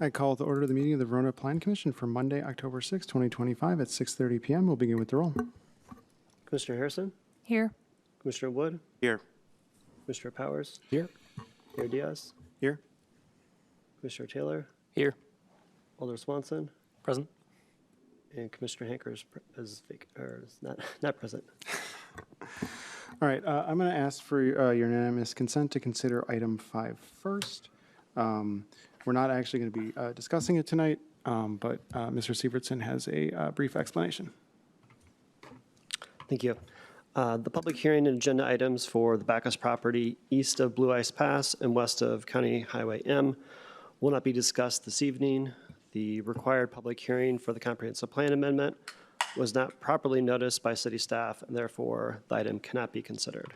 I call to order the meeting of the Verona Plan Commission for Monday, October 6, 2025 at 6:30 p.m. We'll begin with the roll. Commissioner Harrison? Here. Commissioner Wood? Here. Commissioner Powers? Here. Mayor Diaz? Here. Commissioner Taylor? Here. Alder Swanson? Present. And Commissioner Hanker is not present. All right, I'm going to ask for your unanimous consent to consider item 5 first. We're not actually going to be discussing it tonight, but Mr. Sievertson has a brief explanation. Thank you. The public hearing and agenda items for the Bacchus property east of Blue Ice Pass and west of County Highway M will not be discussed this evening. The required public hearing for the comprehensive plan amendment was not properly noticed by city staff, and therefore the item cannot be considered.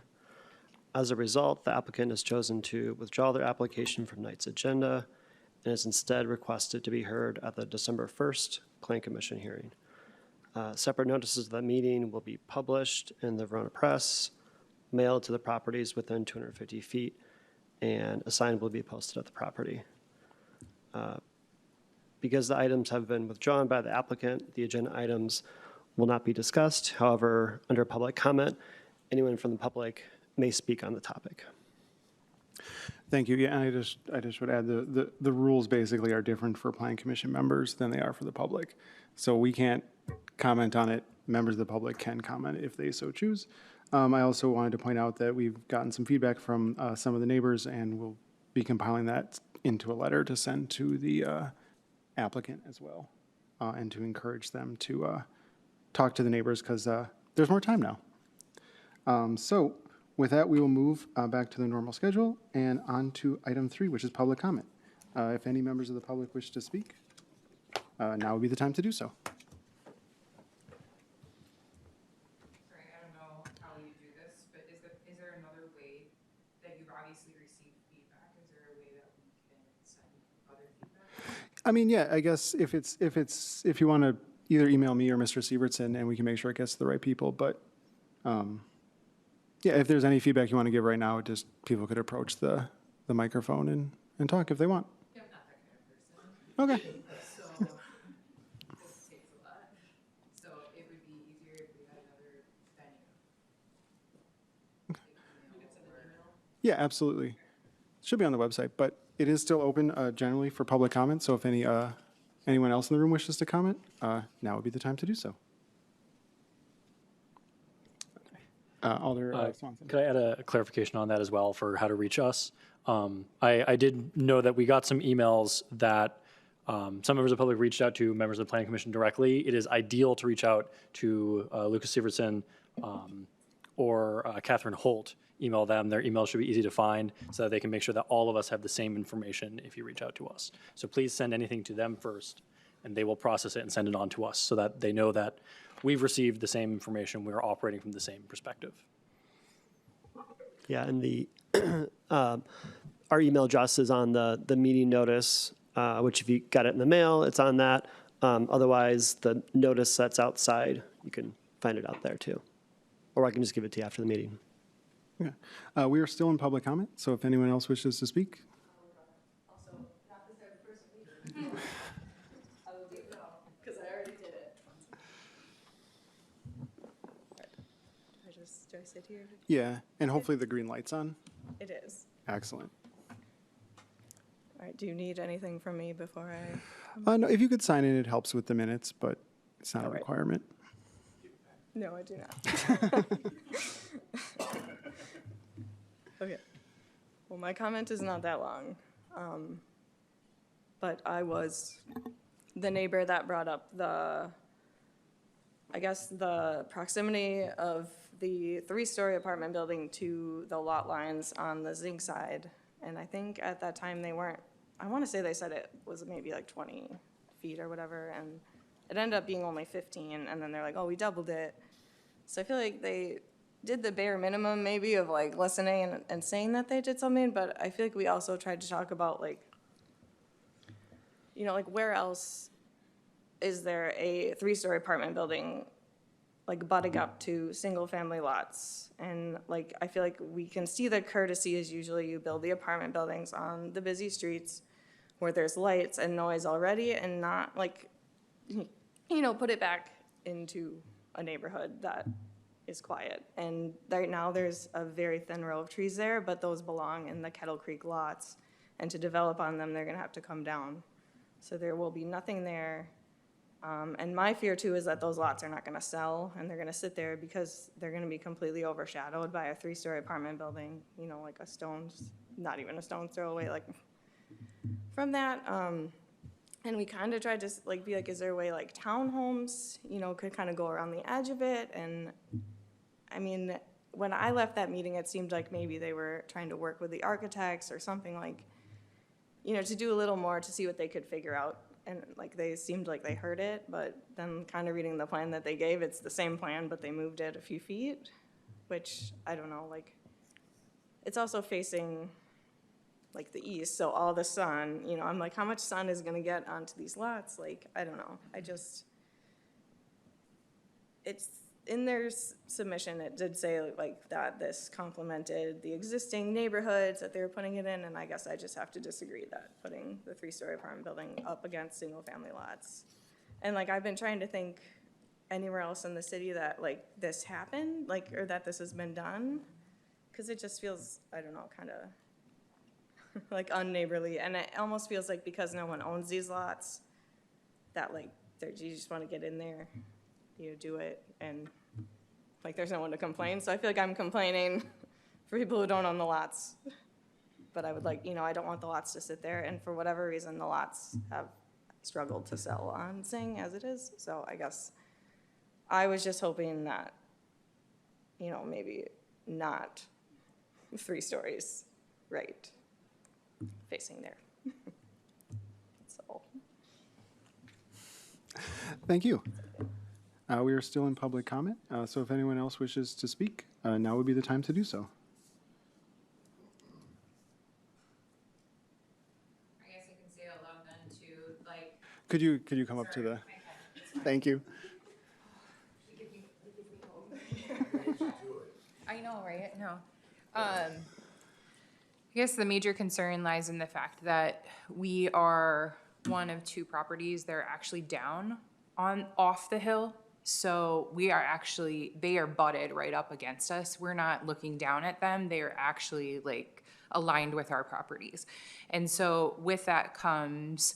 As a result, the applicant has chosen to withdraw their application from tonight's agenda and has instead requested to be heard at the December 1st Plan Commission hearing. Separate notices of that meeting will be published in the Verona Press, mailed to the properties within 250 feet, and a sign will be posted at the property. Because the items have been withdrawn by the applicant, the agenda items will not be discussed. However, under public comment, anyone from the public may speak on the topic. Thank you. Yeah, and I just would add the rules basically are different for Plan Commission members than they are for the public. So we can't comment on it. Members of the public can comment if they so choose. I also wanted to point out that we've gotten some feedback from some of the neighbors, and we'll be compiling that into a letter to send to the applicant as well, and to encourage them to talk to the neighbors because there's more time now. So with that, we will move back to the normal schedule and on to item 3, which is public comment. If any members of the public wish to speak, now would be the time to do so. Sorry, I don't know how you do this, but is there another way that you've obviously received feedback? Is there a way that we can send other feedback? I mean, yeah, I guess if you want to either email me or Mr. Sievertson, and we can make sure it gets to the right people. But yeah, if there's any feedback you want to give right now, just people could approach the microphone and talk if they want. Yeah, I'm not that kind of person. Okay. So this takes a lot. So it would be easier if we had another venue. Yeah, absolutely. Should be on the website, but it is still open generally for public comment. So if anyone else in the room wishes to comment, now would be the time to do so. Alder Swanson. Could I add a clarification on that as well for how to reach us? I did know that we got some emails that some members of the public reached out to members of the Planning Commission directly. It is ideal to reach out to Lucas Sievertson or Catherine Holt. Email them. Their email should be easy to find so that they can make sure that all of us have the same information if you reach out to us. So please send anything to them first, and they will process it and send it on to us so that they know that we've received the same information. We're operating from the same perspective. Yeah, and the our email address is on the meeting notice, which if you got it in the mail, it's on that. Otherwise, the notice that's outside, you can find it out there too. Or I can just give it to you after the meeting. Yeah. We are still in public comment, so if anyone else wishes to speak. Also, not this type of person either. I will do it now, because I already did it. Do I sit here? Yeah, and hopefully the green light's on. It is. Excellent. All right, do you need anything from me before I? No, if you could sign in, it helps with the minutes, but it's not a All right. requirement. No, I do not. Okay. Well, my comment is not that long. But I was the neighbor that brought up the proximity of the 3-story apartment building to the lot lines on the Zink side. And I think at that time I want to say they said it was maybe like 20 feet or whatever. And it ended up being only 15. And then they're like, oh, we doubled it. So I feel like they did the bare minimum maybe of like listening and saying that they did something, but I feel like we also tried to talk about like, like where else is there a 3-story apartment building like butting up to single family lots? And like, I feel like we can see the courtesy is usually you build the apartment buildings on the busy streets where there's lights and noise already and not like, put it back into a neighborhood that is quiet. And right now, there's a very thin row of trees there, but those belong in the Kettle Creek lots. And to develop on them, they're gonna have to come down. So there will be nothing there. And my fear too is that those lots are not gonna sell and they're gonna sit there because they're gonna be completely overshadowed by a 3-story apartment building, like a stone's, not even a stone's throw away, like from that. And we kind of tried to be like, is there a way like townhomes, could kind of go around the edge of it? And I mean, when I left that meeting, it seemed like maybe they were trying to work with the architects or something like, to do a little more to see what they could figure out. And like, they seemed like they heard it, but then kind of reading the plan that they gave, it's the same plan, but they moved it a few feet, which I don't know, like, it's also facing like the east, so all the sun, I'm like, how much sun is gonna get onto these lots? Like, I don't know, it's, in their submission, it did say like that this complemented the existing neighborhoods that they were putting it in, and I guess I just have to disagree that putting the 3-story apartment building up against single-family lots. And like, I've been trying to think anywhere else in the city that like this happened, like, or that this has been done, because it just feels, I don't know, kind of like unneighborly, and it almost feels like because no one owns these lots, that like, you just want to get in there, do it, and like there's no one to complain. So I feel like I'm complaining for people who don't own the lots. But I would like, I don't want the lots to sit there, and for whatever reason, the lots have struggled to sell on Zing as it is. So I guess I was just hoping that, maybe not 3 stories, right, facing there. So. Thank you. We are still in public comment, so if anyone else wishes to speak, now would be the time to do so. I guess I can say out loud then to like. Could you come up to the, thank you. I know, right? No. I guess the major concern lies in the fact that we are one of 2 properties that are actually down off the hill. So they are butted right up against us. We're not looking down at them. They are actually like aligned with our properties. And so with that comes,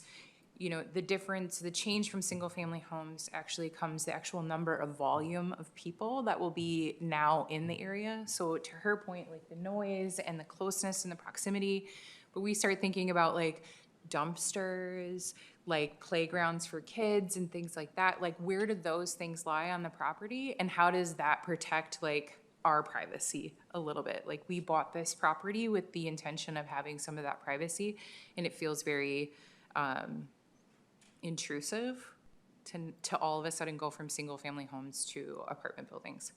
the change from single family homes actually comes the actual number of volume of people that will be now in the area. So to her point, like the noise and the closeness and the proximity, but we start thinking about like dumpsters, like playgrounds for kids and things like that. Like, where do those things lie on the property, and how does that protect like our privacy a little bit? Like, we bought this property with the intention of having some of that privacy, and it feels very intrusive to all of a sudden go from single family homes to apartment buildings.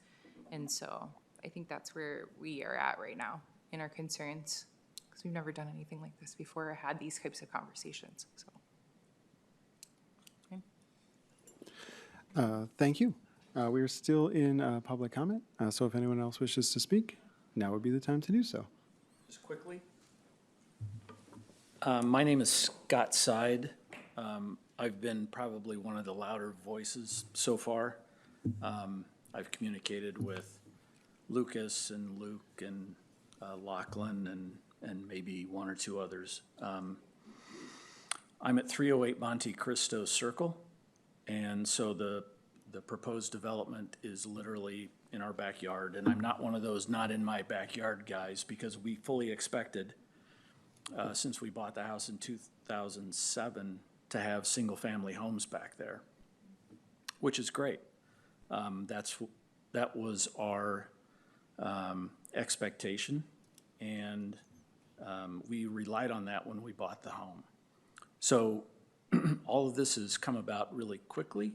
And so I think that's where we are at right now in our concerns, because we've never done anything like this before or had these types of conversations. So. Thank you. We are still in public comment, so if anyone else wishes to speak, now would be the time to do so. Just quickly. My name is Scott Side. I've been probably one of the louder voices so far. I've communicated with Lucas and Luke and Lachlan and maybe 1 or 2 others. I'm at 308 Monte Cristo Circle, and so the proposed development is literally in our backyard, and I'm not one of those not in my backyard guys, because we fully expected, since we bought the house in 2007, to have single-family homes back there, which is great. That was our expectation, and we relied on that when we bought the home. So all of this has come about really quickly.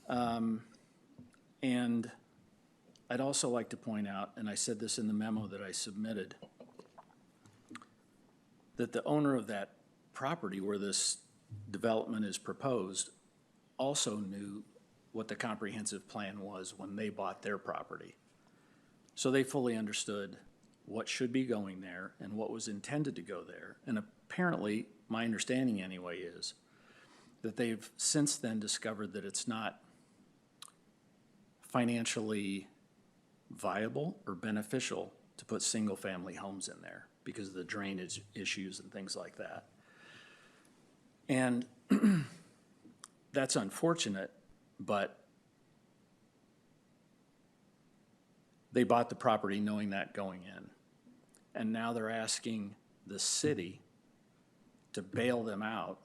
And I'd also like to point out, and I said this in the memo that I submitted, that the owner of that property where this development is proposed also knew what the comprehensive plan was when they bought their property. So they fully understood what should be going there and what was intended to go there. And apparently, my understanding anyway, is that they've since then discovered that it's not financially viable or beneficial to put single-family homes in there because of the drainage issues and things like that. And that's unfortunate, but they bought the property knowing that going in. And now they're asking the city to bail them out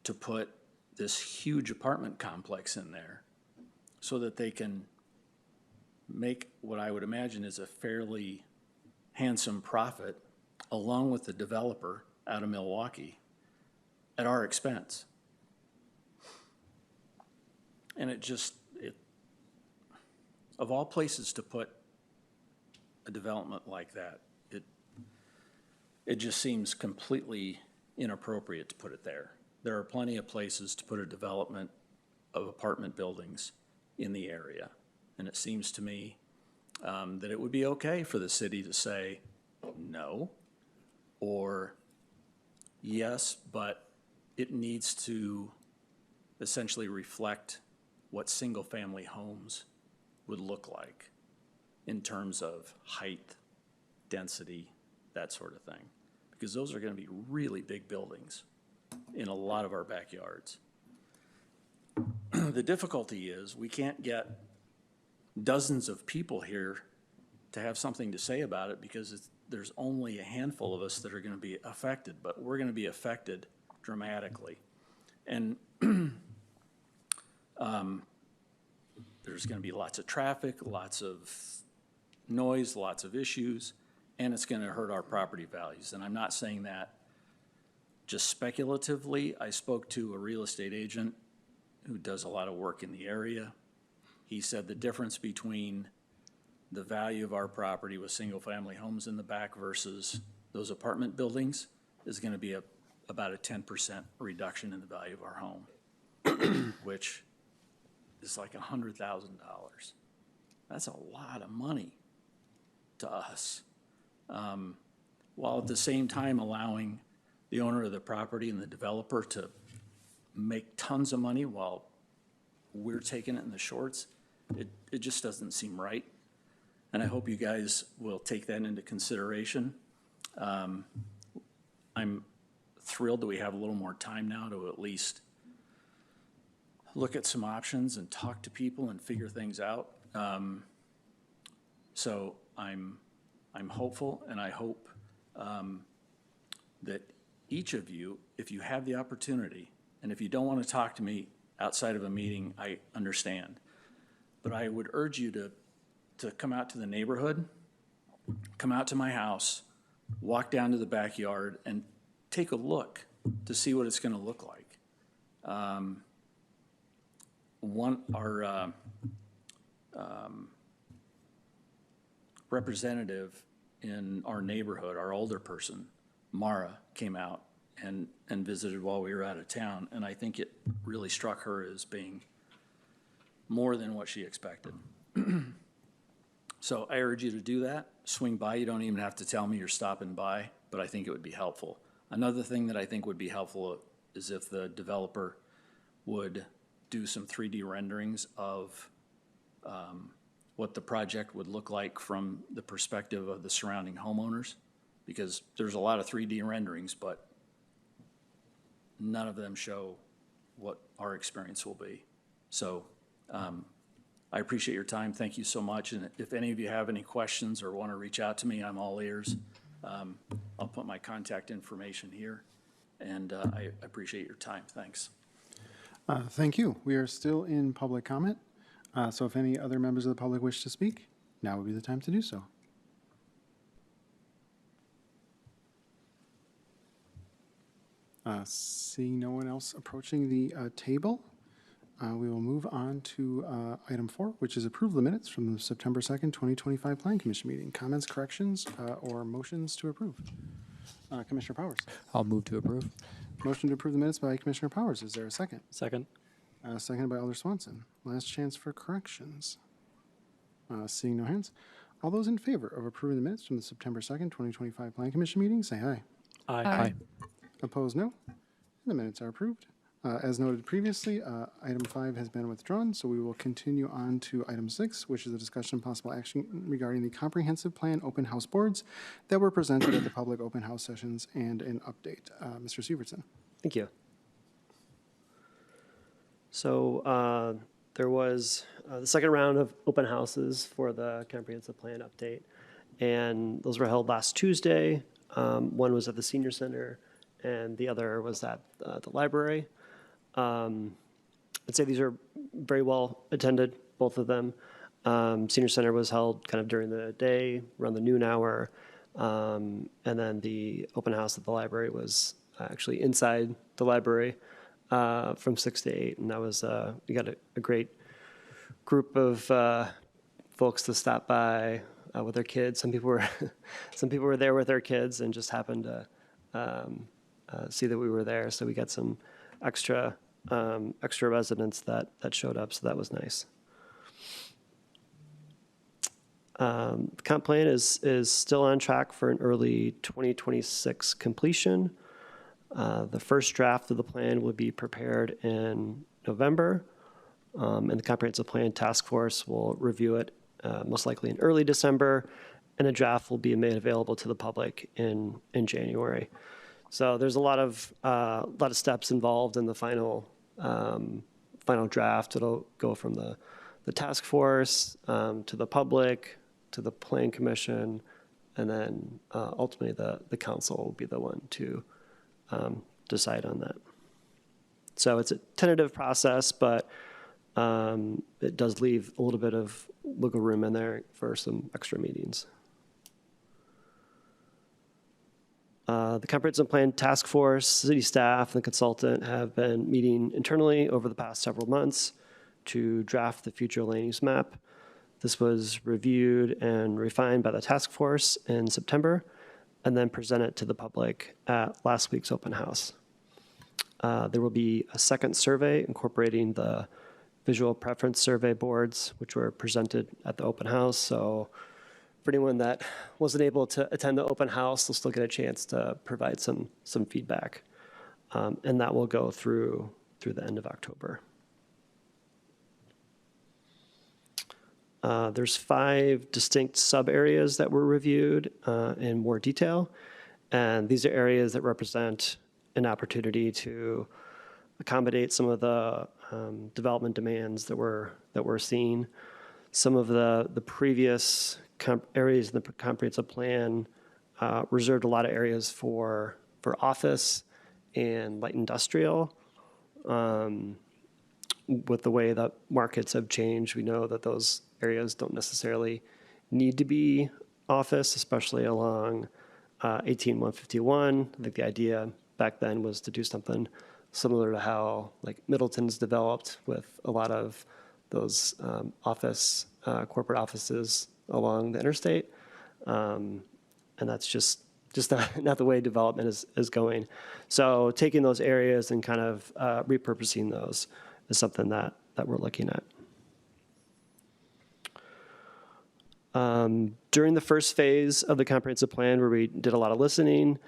to put this huge apartment complex in there so that they can make what I would imagine is a fairly handsome profit along with the developer out of Milwaukee at our expense. And of all places to put a development like that, it just seems completely inappropriate to put it there. There are plenty of places to put a development of apartment buildings in the area. And it seems to me that it would be okay for the city to say no, or yes, but it needs to essentially reflect what single-family homes would look like in terms of height, density, that sort of thing. Because those are going to be really big buildings in a lot of our backyards. The difficulty is we can't get dozens of people here to have something to say about it because there's only a handful of us that are going to be affected, but we're going to be affected dramatically. And there's going to be lots of traffic, lots of noise, lots of issues, and it's going to hurt our property values. And I'm not saying that just speculatively. I spoke to a real estate agent who does a lot of work in the area. He said the difference between the value of our property with single-family homes in the back versus those apartment buildings is going to be about a 10% reduction in the value of our home, which is like $100,000. That's a lot of money to us. While at the same time allowing the owner of the property and the developer to make tons of money while we're taking it in the shorts, it just doesn't seem right. And I hope you guys will take that into consideration. I'm thrilled that we have a little more time now to at least look at some options and talk to people and figure things out. So I'm hopeful, and I hope that each of you, if you have the opportunity, and if you don't want to talk to me outside of a meeting, I understand. But I would urge you to come out to the neighborhood, come out to my house, walk down to the backyard, and take a look to see what it's going to look like. Our representative in our neighborhood, our older person, Mara, came out and visited while we were out of town, and I think it really struck her as being more than what she expected. So I urge you to do that. Swing by. You don't even have to tell me you're stopping by, but I think it would be helpful. Another thing that I think would be helpful is if the developer would do some 3D renderings of what the project would look like from the perspective of the surrounding homeowners, because there's a lot of 3D renderings, but none of them show what our experience will be. So I appreciate your time. Thank you so much. And if any of you have any questions or want to reach out to me, I'm all ears. I'll put my contact information here, and I appreciate your time. Thanks. Thank you. We are still in public comment. So if any other members of the public wish to speak, now would be the time to do so. Seeing no one else approaching the table, we will move on to item 4, which is approve the minutes from the September 2nd, 2025 Plan Commission meeting. Comments, corrections, or motions to approve? Commissioner Powers. I'll move to approve. Motion to approve the minutes by Commissioner Powers. Is there a second? Second. Seconded by Alder Swanson. Last chance for corrections. Seeing no hands. All those in favor of approving the minutes from the September 2nd, 2025 Plan Commission meeting, say aye. Aye. Opposed, no. The minutes are approved. As noted previously, item 5 has been withdrawn, so we will continue on to item 6, which is a discussion and possible action regarding the comprehensive plan open house boards that were presented at the public open house sessions and an update. Mr. Severson. Thank you. So there was the second round of open houses for the comprehensive plan update, and those were held last Tuesday. One was at the senior center, and the other was at the library. I'd say these are very well attended, both of them. Senior center was held kind of during the day, around the noon hour, and then the open house at the library was actually inside the library from 6 to 8, and that was we got a great group of folks to stop by with their kids. Some people were there with their kids and just happened to see that we were there, so we got some extra residents that showed up, so that was nice. The comp plan is still on track for an early 2026 completion. The first draft of the plan will be prepared in November, and the comprehensive plan task force will review it most likely in early December, and a draft will be made available to the public in January. So there's a lot of steps involved in the final draft. It'll go from the task force to the public to the plan commission, and then ultimately the council will be the one to decide on that. So it's a tentative process, but it does leave a little bit of wiggle room in there for some extra meetings. The comprehensive plan task force, city staff, and the consultant have been meeting internally over the past several months to draft the future land use map. This was reviewed and refined by the task force in September, and then presented to the public at last week's open house. There will be a second survey incorporating the visual preference survey boards, which were presented at the open house. So for anyone that wasn't able to attend the open house, they'll still get a chance to provide some feedback. And that will go through the end of October. There's 5 distinct sub-areas that were reviewed in more detail. And these are areas that represent an opportunity to accommodate some of the development demands that we're seeing. Some of the previous areas in the comprehensive plan reserved a lot of areas for office and light industrial. With the way that markets have changed, we know that those areas don't necessarily need to be office, especially along 18151. I think the idea back then was to do something similar to how like Middleton's developed with a lot of those corporate offices along the interstate. And that's just not the way development is going. So taking those areas and kind of repurposing those is something that we're looking at. During the first phase of the comprehensive plan, where we did a lot of listening,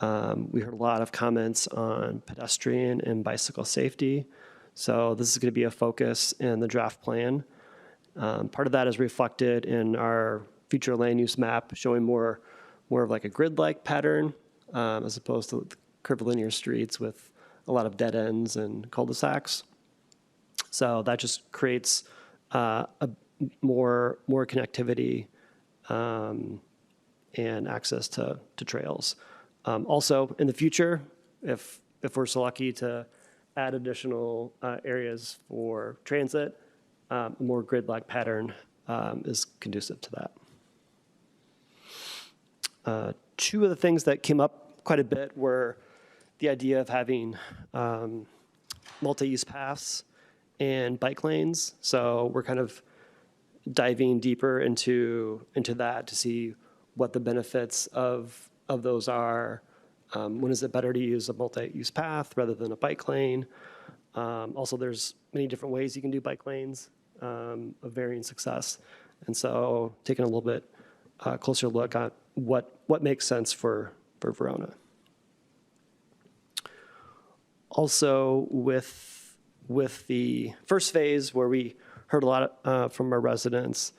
we heard a lot of comments on pedestrian and bicycle safety. So this is going to be a focus in the draft plan. Part of that is reflected in our future land use map, showing more of like a grid-like pattern as opposed to curvilinear streets with a lot of dead ends and cul-de-sacs. So that just creates more connectivity and access to trails. Also, in the future, if we're so lucky to add additional areas for transit, a more grid-like pattern is conducive to that. 2 of the things that came up quite a bit were the idea of having multi-use paths and bike lanes. So we're kind of diving deeper into that to see what the benefits of those are. When is it better to use a multi-use path rather than a bike lane? Also, there's many different ways you can do bike lanes of varying success. And so taking a little bit closer look at what makes sense for Verona. Also, with the first phase, where we heard a lot from our residents,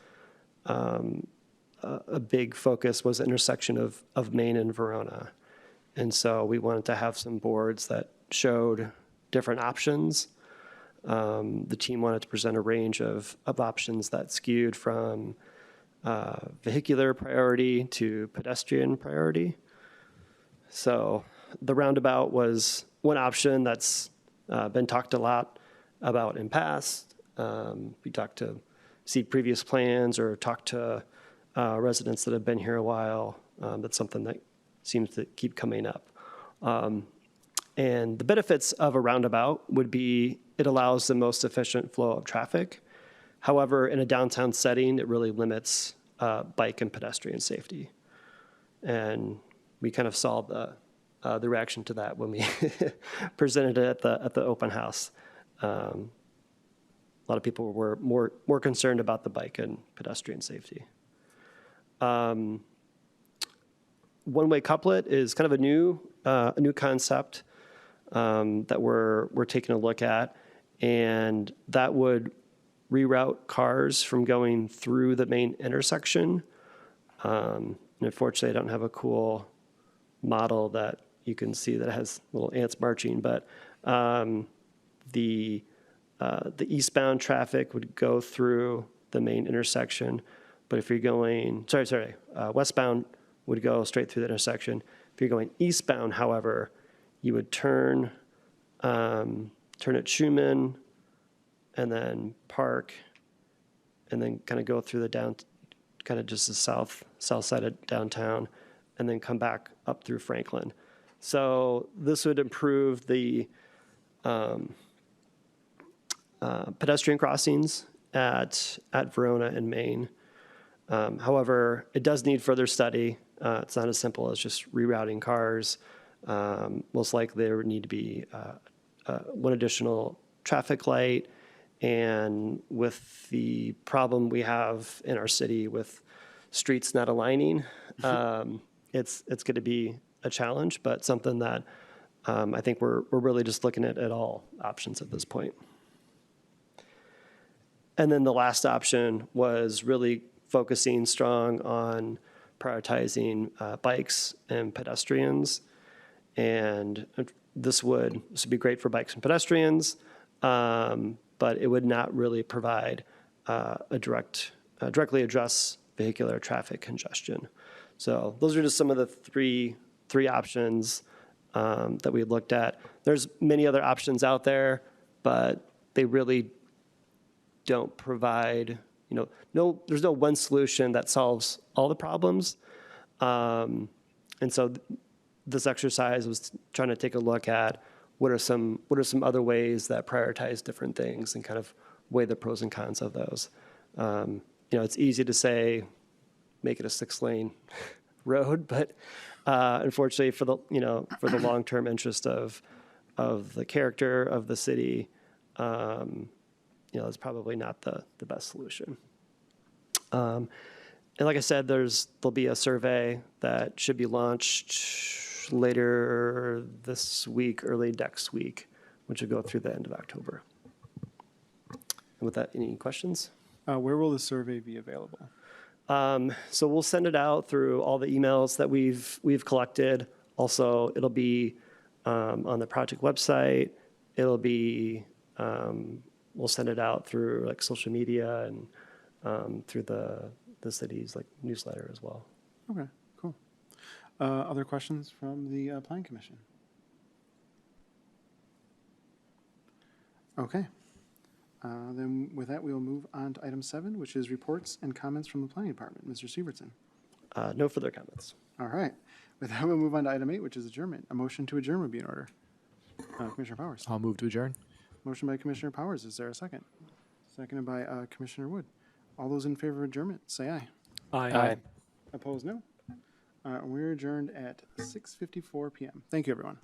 a big focus was the intersection of Main and Verona. And so we wanted to have some boards that showed different options. The team wanted to present a range of options that skewed from vehicular priority to pedestrian priority. So the roundabout was one option that's been talked a lot about in past. We talked to see previous plans or talked to residents that have been here a while. That's something that seems to keep coming up. And the benefits of a roundabout would be it allows the most efficient flow of traffic. However, in a downtown setting, it really limits bike and pedestrian safety. And we kind of saw the reaction to that when we presented it at the open house. A lot of people were more concerned about the bike and pedestrian safety. One-way couplet is kind of a new concept that we're taking a look at, and that would reroute cars from going through the main intersection. And unfortunately, I don't have a cool model that you can see that has little ants marching, but the eastbound traffic would go through the main intersection. But if you're going, westbound would go straight through the intersection. If you're going eastbound, however, you would turn at Schumann and then Park and then kind of go through the kind of just the south side of downtown and then come back up through Franklin. So this would improve the pedestrian crossings at Verona and Main. However, it does need further study. It's not as simple as just rerouting cars. Most likely there would need to be one additional traffic light. And with the problem we have in our city with streets not aligning, it's going to be a challenge, but something that I think we're really just looking at all options at this point. And then the last option was really focusing strong on prioritizing bikes and pedestrians. And this would be great for bikes and pedestrians, but it would not really provide directly address vehicular traffic congestion. So those are just some of the three options that we looked at. There's many other options out there, but they really don't provide, there's no one solution that solves all the problems. And so this exercise was trying to take a look at what are some other ways that prioritize different things and kind of weigh the pros and cons of those. It's easy to say, make it a 6-lane road, but unfortunately for the long-term interest of the character of the city, it's probably not the best solution. And like I said, there'll be a survey that should be launched later this week, early next week, which will go through the end of October. And with that, any questions? Where will the survey be available? So we'll send it out through all the emails that we've collected. Also, it'll be on the project website. It'll be we'll send it out through like social media and through the city's like newsletter as well. Okay, cool. Other questions from the Planning Commission? Okay. Then with that, we will move on to item 7, which is reports and comments from the Planning Department. Mr. Severson. No further comments. All right. With that, we'll move on to item 8, which is adjournment. A motion to adjourn would be in order. Commissioner Powers. I'll move to adjourn. Motion by Commissioner Powers. Is there a second? Seconded by Commissioner Wood. All those in favor of adjournment, say aye. Aye. Opposed, no. We're adjourned at 6:54 p.m. Thank you, everyone.